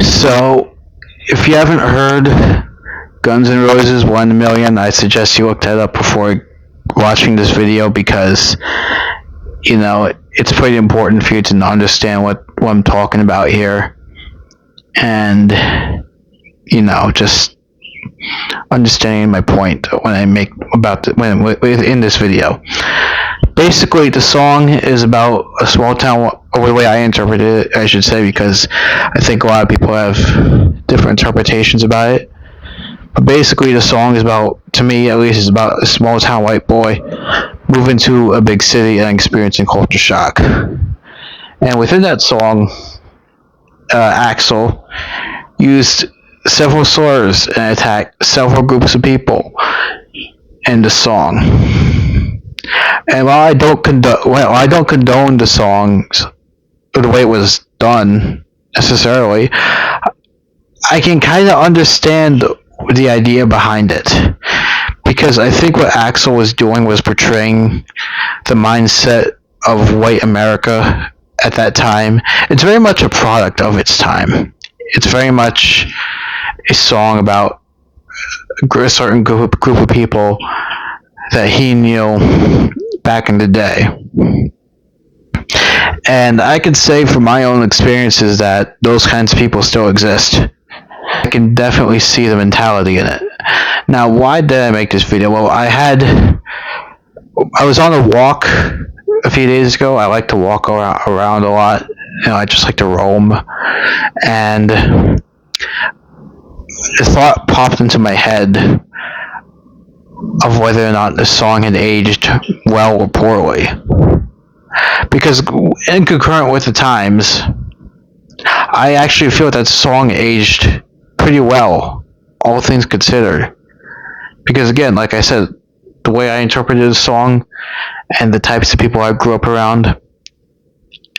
So, if you haven't heard Guns N' Roses 1 Million, I suggest you look that up before watching this video because, it's pretty important for you to understand what I'm talking about here. And, just understanding my point when I make in this video. Basically, the song is about a small town, or the way I interpret it, I should say, because I think a lot of people have different interpretations about it. But basically, the song is about, to me at least, is about a small town white boy moving to a big city and experiencing culture shock. And within that song, Axl used several slurs and attacked several groups of people in the song. And while I don't condone the songs or the way it was done necessarily, I can kind of understand the idea behind it, because I think what Axl was doing was portraying the mindset of white America at that time. It's very much a product of its time. It's very much a song about a certain group of people that he knew back in the day. And I can say from my own experiences that those kinds of people still exist. I can definitely see the mentality in it. Now, why did I make this video? Well, I was on a walk a few days ago. I like to walk around a lot. I just like to roam. And a thought popped into my head of whether or not the song had aged well or poorly. Because in concurrent with the times, I actually feel that song aged pretty well, all things considered. Because again, like I said, the way I interpreted the song and the types of people I grew up around,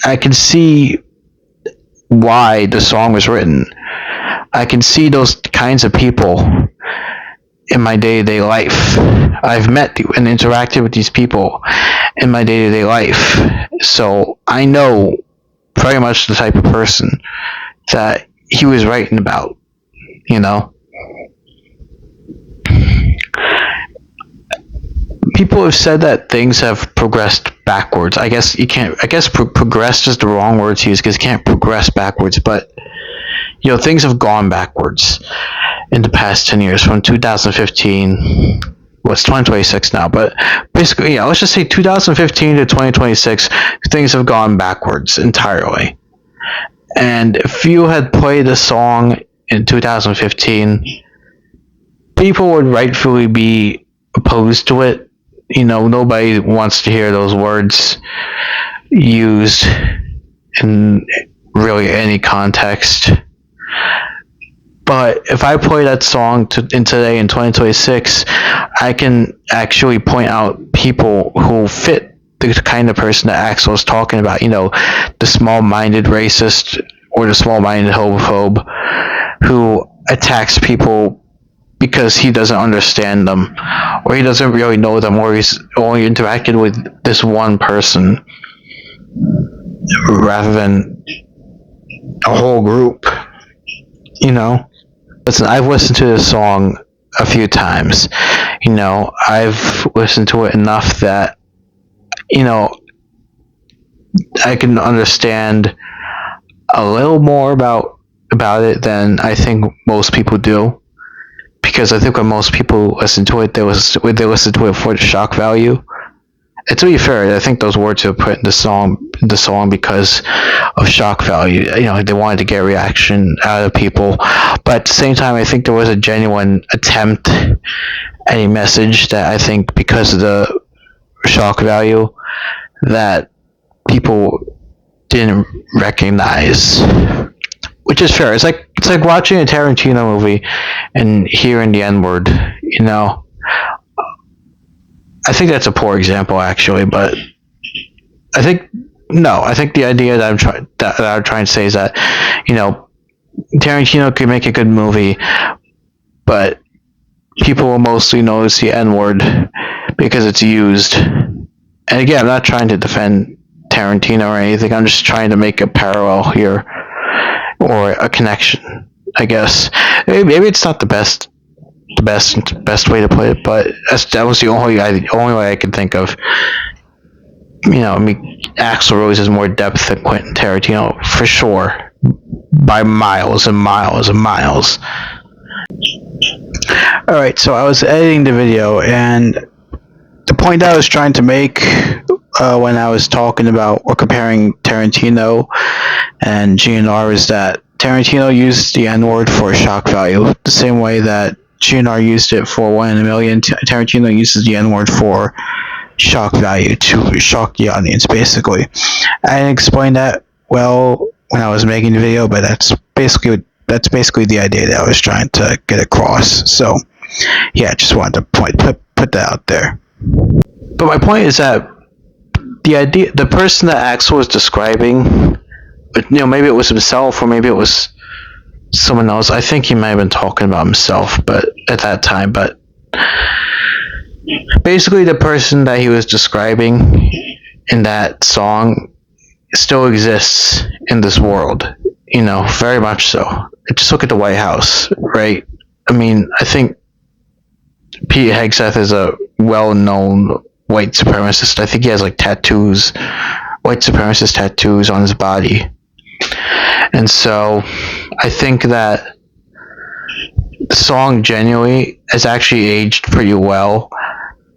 I can see why the song was written. I can see those kinds of people in my day-to-day life. I've met and interacted with these people in my day-to-day life. So I know very much the type of person that he was writing about, People have said that things have progressed backwards. I guess progressed is the wrong word to use because you can't progress backwards, but things have gone backwards in the past 10 years from 2015. Well, it's 2026 now, but basically, let's just say 2015 to 2026, things have gone backwards entirely. And if you had played a song in 2015, people would rightfully be opposed to it. Nobody wants to hear those words used in really any context. But if I play that song today in 2026, I can actually point out people who fit the kind of person that Axl is talking about. The small-minded racist or the small-minded homophobe who attacks people because he doesn't understand them, or he doesn't really know them, or he's only interacted with this one person rather than a whole group. Listen, I've listened to this song a few times. I've listened to it enough that I can understand a little more about it than I think most people do. Because I think when most people listen to it, they listen to it for the shock value. And to be fair, I think those words were put in the song because of shock value. They wanted to get a reaction out of people. But at the same time, I think there was a genuine attempt at a message that I think because of the shock value that people didn't recognize. Which is fair. It's like watching a Tarantino movie and hearing the N-word, I think that's a poor example, actually, but I think the idea that I'm trying to say is that, Tarantino can make a good movie, but people will mostly notice the N-word because it's used. And again, I'm not trying to defend Tarantino or anything. I'm just trying to make a parallel here. or a connection, I guess. Maybe it's not the best way to put it, but that was the only way I could think of. I mean, Axl Rose has more depth than Quentin Tarantino for sure, by miles and miles and miles. All right, so I was editing the video, and the point I was trying to make when I was talking about or comparing Tarantino and GNR is that Tarantino used the N-word for shock value, the same way that GNR used it for 1 in a million. Tarantino uses the N-word for shock value, to shock the audience, basically. I didn't explain that well when I was making the video, but that's basically the idea that I was trying to get across. So yeah, just wanted to put that out there. But my point is that the person that Axl was describing, maybe it was himself or maybe it was someone else. I think he might have been talking about himself, but at that time. But basically, the person that he was describing in that song still exists in this world. Very much so. Just look at the White House, right? I mean, I think Pete Hegseth is a well-known white supremacist. I think he has like white supremacist tattoos on his body. And so I think that the song genuinely has actually aged pretty well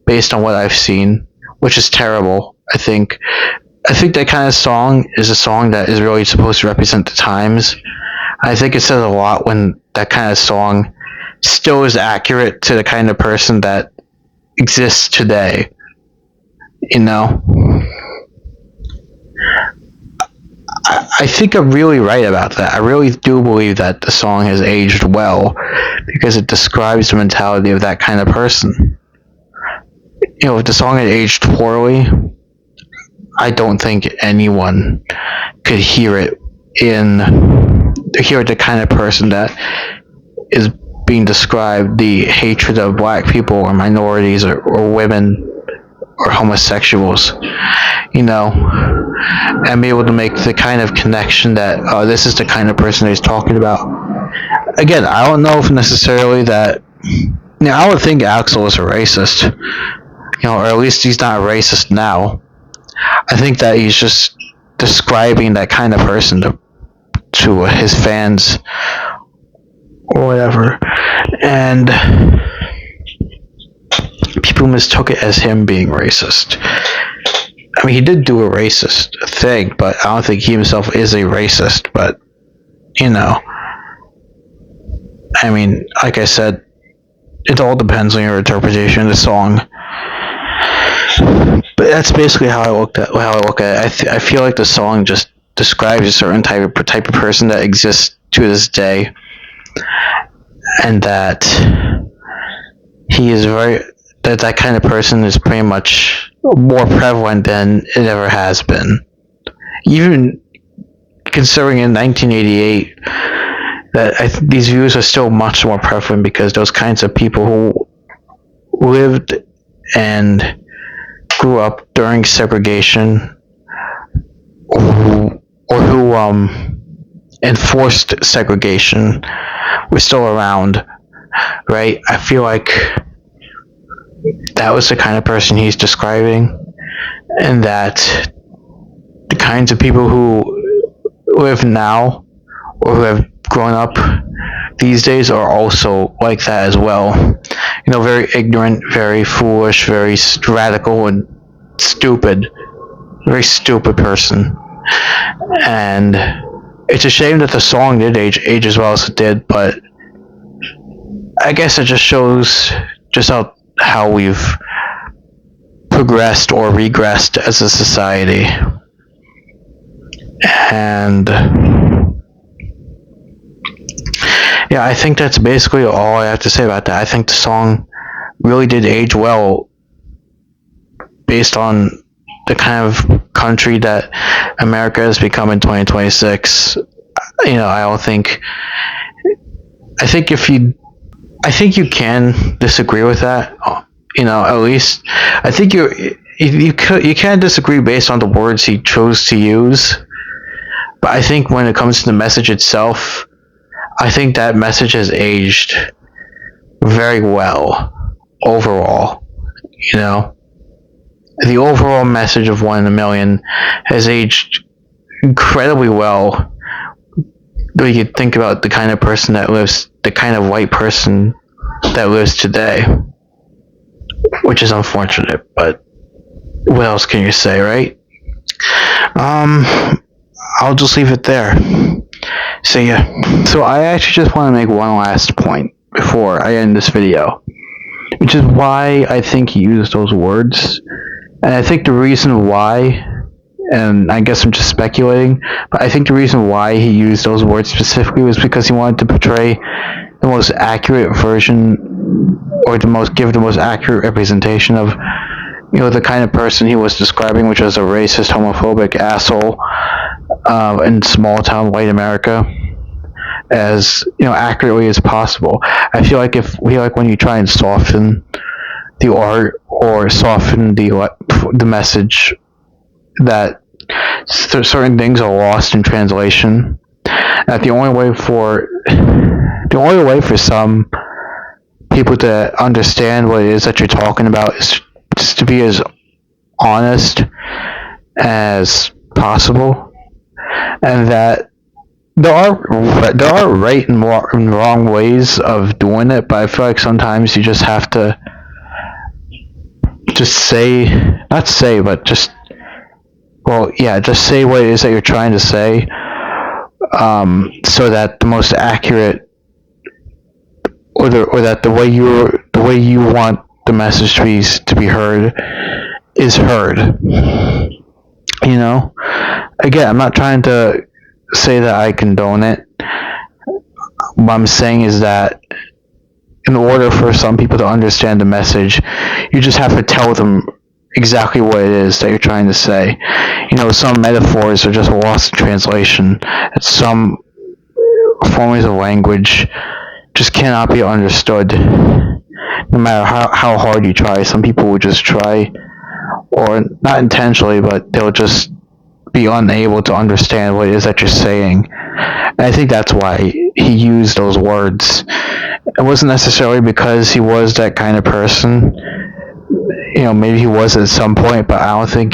based on what I've seen, which is terrible. I think that kind of song is a song that is really supposed to represent the times. I think it says a lot when that kind of song still is accurate to the kind of person that exists today. I think I'm really right about that. I really do believe that the song has aged well because it describes the mentality of that kind of person. If the song had aged poorly, I don't think anyone could hear the kind of person that is being described, the hatred of black people or minorities or women or homosexuals, and be able to make the kind of connection that this is the kind of person that he's talking about. Again, I don't know if necessarily that, I would think Axl is a racist, or at least he's not a racist now. I think that he's just describing that kind of person to his fans or whatever, and people mistook it as him being racist. I mean, he did do a racist thing, but I don't think he himself is a racist. But I mean, like I said, it all depends on your interpretation of the song. But that's basically how I look at it. I feel like the song just describes a certain type of person that exists to this day, and that he is that kind of person is pretty much more prevalent than it ever has been. Even considering in 1988 that these views are still much more prevalent because those kinds of people who lived and grew up during segregation or who enforced segregation were still around, right? I feel like that was the kind of person he's describing, and that the kinds of people who live now or who have grown up these days are also like that as well. Very ignorant, very foolish, very radical and stupid. Very stupid person. And it's a shame that the song did age as well as it did, but I guess it just shows just how we've progressed or regressed as a society. And yeah, I think that's basically all I have to say about that. I think the song really did age well based on the kind of country that America has become in 2026. I think you can disagree with that. At least I think you can disagree based on the words he chose to use. But I think when it comes to the message itself, I think that message has aged very well overall. You know, the overall message of 1 in a Million has aged incredibly well. When you think about the kind of person that lives, the kind of white person that lives today, which is unfortunate, but what else can you say, right? I'll just leave it there. See ya. So I actually just want to make one last point before I end this video, which is why I think he used those words. And I think the reason why, and I guess I'm just speculating, but I think the reason why he used those words specifically was because he wanted to portray the most accurate version, or give the most accurate representation of, the kind of person he was describing, which was a racist, homophobic asshole in small town white America, as accurately as possible. I feel like when you try and soften the art or soften the message, that certain things are lost in translation. That the only way for some people to understand what it is that you're talking about is just to be as honest as possible, and that there are right and wrong ways of doing it, but I feel like sometimes you just have to just say what it is that you're trying to say, so that the most accurate, or that the way you want the message to be heard is heard. Again, I'm not trying to say that I condone it. What I'm saying is that in order for some people to understand the message, you just have to tell them exactly what it is that you're trying to say. Some metaphors are just lost in translation. Some forms of language just cannot be understood, no matter how hard you try. Some people will just try, or not intentionally, but they'll just be unable to understand what it is that you're saying. And I think that's why he used those words. It wasn't necessarily because he was that kind of person. Maybe he was at some point, but I don't think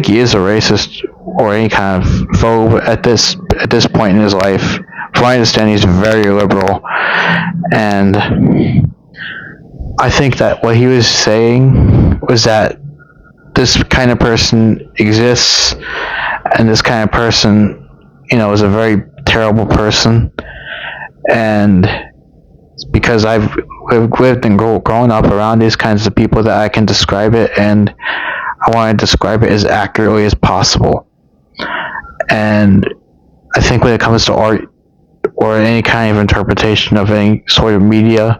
he is a racist or any kind of phobe at this point in his life. From what I understand, he's very liberal, and I think that what he was saying was that this kind of person exists, and this kind of person, is a very terrible person, and because I've lived and grown up around these kinds of people that I can describe it, and I want to describe it as accurately as possible. And I think when it comes to art or any kind of interpretation of any sort of media,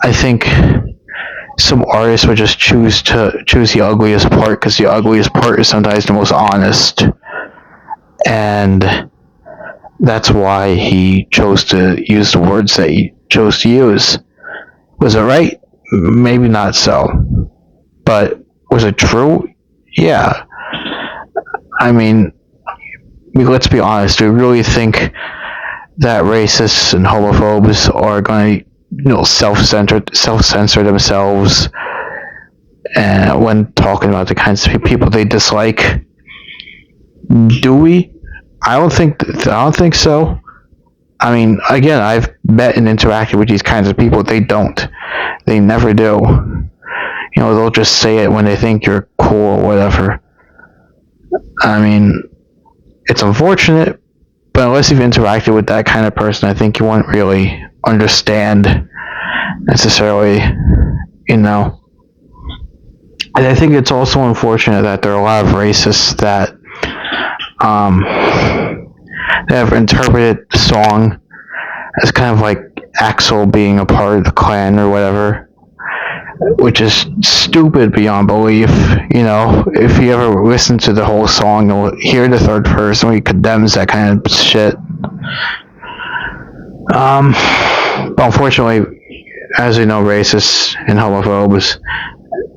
I think some artists would just choose the ugliest part, because the ugliest part is sometimes the most honest. And that's why he chose to use the words that he chose to use. Was it right? Maybe not so. But was it true? Yeah. I mean, let's be honest. Do we really think that racists and homophobes are going to, self-censor themselves when talking about the kinds of people they dislike? Do we? I don't think so. I mean, again, I've met and interacted with these kinds of people. They don't. They never do. They'll just say it when they think you're cool or whatever. I mean, it's unfortunate, but unless you've interacted with that kind of person, I think you won't really understand necessarily, And I think it's also unfortunate that there are a lot of racists that have interpreted the song as kind of like Axel being a part of the Klan or whatever, which is stupid beyond belief. If you ever listen to the whole song, you'll hear the third person where he condemns that kind of shit. But unfortunately, as we know, racists and homophobes,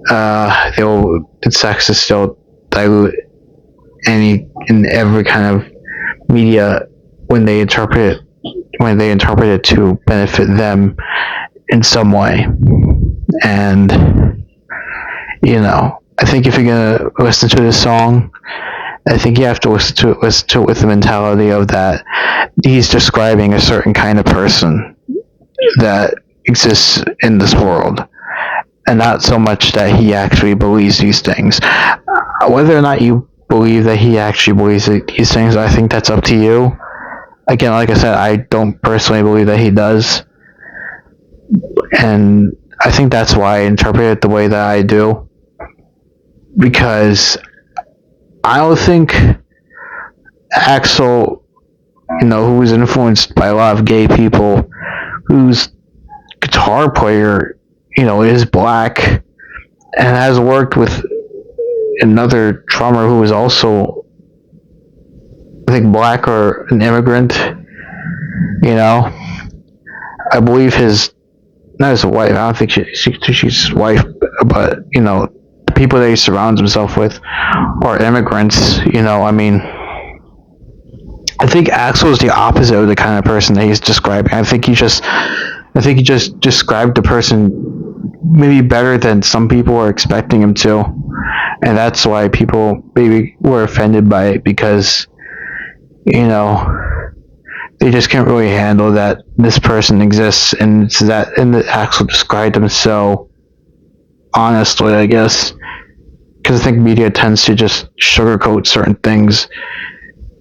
and sexists, they'll dilute every kind of media when they interpret it to benefit them in some way. And I think if you're gonna listen to this song, I think you have to listen to it with the mentality of that he's describing a certain kind of person that exists in this world, and not so much that he actually believes these things. Whether or not you believe that he actually believes these things, I think that's up to you. Again, like I said, I don't personally believe that he does, and I think that's why I interpret it the way that I do, because I don't think Axel, who was influenced by a lot of gay people, whose guitar player, is black, and has worked with another drummer who is also, I think, black or an immigrant. I believe not his wife. I don't think she's his wife, but the people that he surrounds himself with are immigrants. I think Axel is the opposite of the kind of person that he's describing. I think he just described the person maybe better than some people are expecting him to, and that's why people maybe were offended by it, because they just can't really handle that this person exists, and that Axel described him so honestly, I guess, because I think media tends to just sugarcoat certain things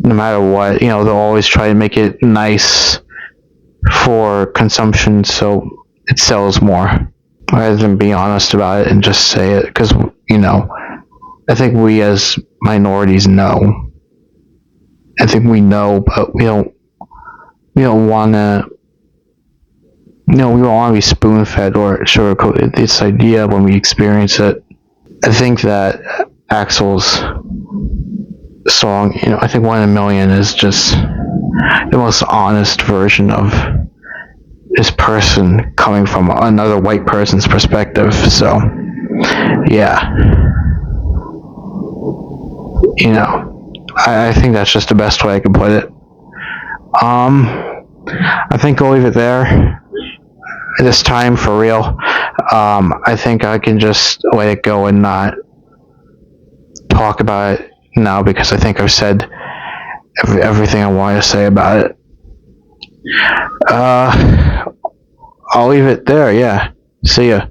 no matter what. They'll always try to make it nice for consumption so it sells more, rather than be honest about it and just say it, because I think we as minorities know. I think we know, but we don't want to, we don't want to be spoon-fed or sugarcoated this idea when we experience it. I think that Axel's song, I think 1 in a Million is just the most honest version of this person coming from another white person's perspective. So, yeah. I think that's just the best way I can put it. I think I'll leave it there this time, for real. I think I can just let it go and not talk about it now, because I think I've said everything I want to say about it. I'll leave it there, yeah. See ya.